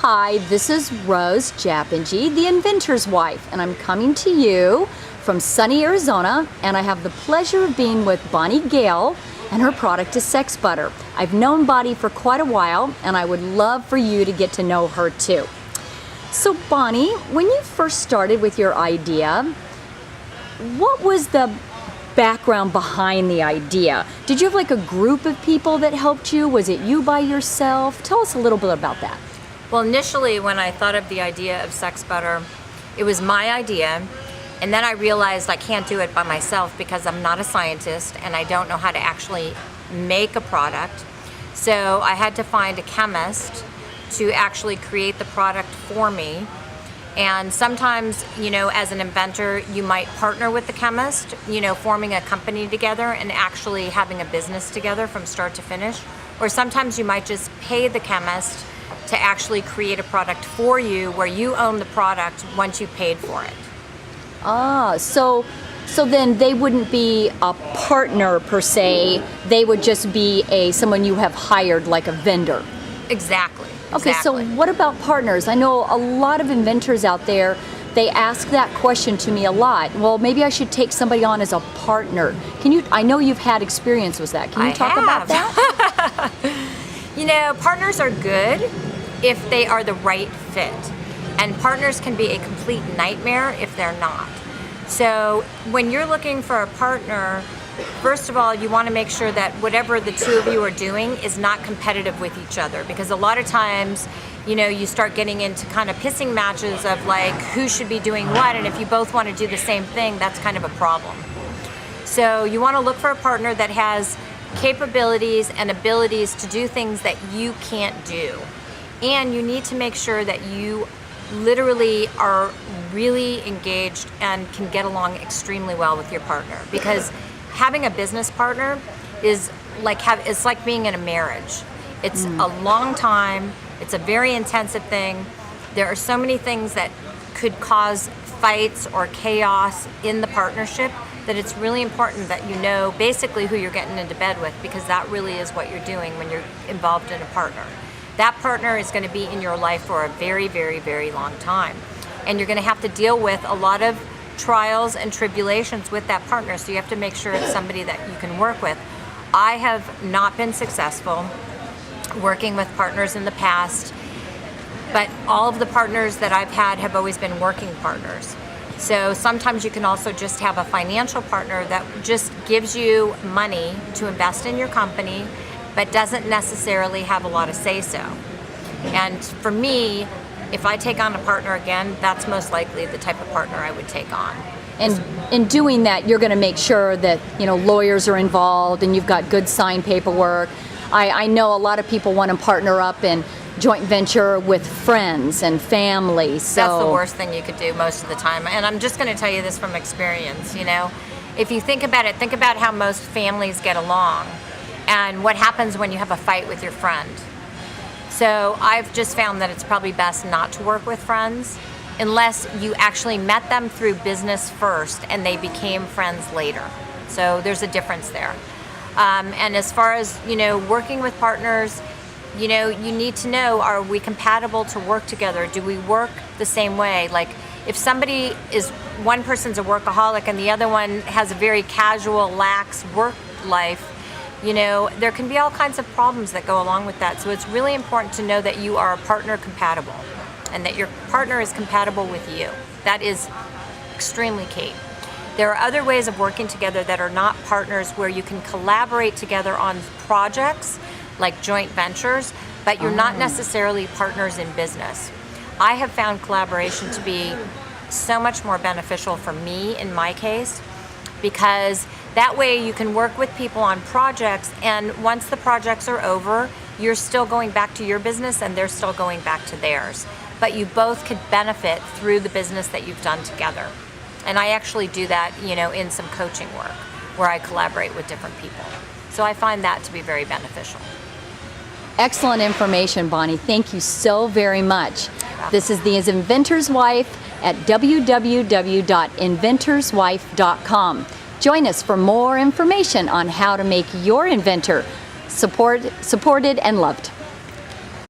Hi, this is Rose Japngie, the Inventor's Wife, and I'm coming to you from sunny Arizona, and I have the pleasure of being with Bonnie Gayle, and her product is Sex Butter. I've known Bonnie for quite a while, and I would love for you to get to know her too. So Bonnie, when you first started with your idea, what was the background behind the idea? Did you have like a group of people that helped you? Was it you by yourself? Tell us a little bit about that. Well, initially when I thought of the idea of Sex Butter, it was my idea, and then I realized I can't do it by myself because I'm not a scientist and I don't know how to actually make a product. So I had to find a chemist to actually create the product for me. And sometimes, you know, as an inventor, you might partner with the chemist, you know, forming a company together and actually having a business together from start to finish. Or sometimes you might just pay the chemist to actually create a product for you where you own the product once you paid for it. Ah, so then they wouldn't be a partner per se, they would just be someone you have hired, like a vendor. Exactly. Okay, so what about partners? I know a lot of inventors out there, they ask that question to me a lot. Well, maybe I should take somebody on as a partner. I know you've had experience with that. Can you talk about that? You know, partners are good if they are the right fit. And partners can be a complete nightmare if they're not. So when you're looking for a partner, first of all, you want to make sure that whatever the two of you are doing is not competitive with each other, because a lot of times, you know, you start getting into kind of pissing matches of like who should be doing what, and if you both want to do the same thing, that's kind of a problem. So you want to look for a partner that has capabilities and abilities to do things that you can't do. And you need to make sure that you literally are really engaged and can get along extremely well with your partner, because having a business partner is it's like being in a marriage. It's a long time, it's a very intensive thing. There are so many things that could cause fights or chaos in the partnership that it's really important that you know basically who you're getting into bed with, because that really is what you're doing when you're involved in a partner. That partner is going to be in your life for a very, very, very long time. And you're going to have to deal with a lot of trials and tribulations with that partner, so you have to make sure it's somebody that you can work with. I have not been successful working with partners in the past, but all of the partners that I've had have always been working partners. So sometimes you can also just have a financial partner that just gives you money to invest in your company, but doesn't necessarily have a lot of say-so. And for me, if I take on a partner again, that's most likely the type of partner I would take on. And in doing that, you're going to make sure that, you know, lawyers are involved and you've got good signed paperwork. I know a lot of people want to partner up in joint venture with friends and family. So that's the worst thing you could do most of the time. And I'm just going to tell you this from experience, you know. If you think about it, think about how most families get along and what happens when you have a fight with your friend. So I've just found that it's probably best not to work with friends unless you actually met them through business first and they became friends later. So there's a difference there. And as far as, you know, working with partners, you know, you need to know, are we compatible to work together? Do we work the same way? Like if one person's a workaholic and the other one has a very casual, lax work life, you know, there can be all kinds of problems that go along with that. So it's really important to know that you are partner compatible and that your partner is compatible with you. That is extremely key. There are other ways of working together that are not partners, where you can collaborate together on projects like joint ventures, but you're not necessarily partners in business. I have found collaboration to be so much more beneficial for me in my case, because that way you can work with people on projects, and once the projects are over, you're still going back to your business and they're still going back to theirs. But you both could benefit through the business that you've done together. And I actually do that, you know, in some coaching work where I collaborate with different people. So I find that to be very beneficial. Excellent information, Bonnie. Thank you so very much. This is the Inventor's Wife at www.inventorswife.com. Join us for more information on how to make your inventor supported and loved.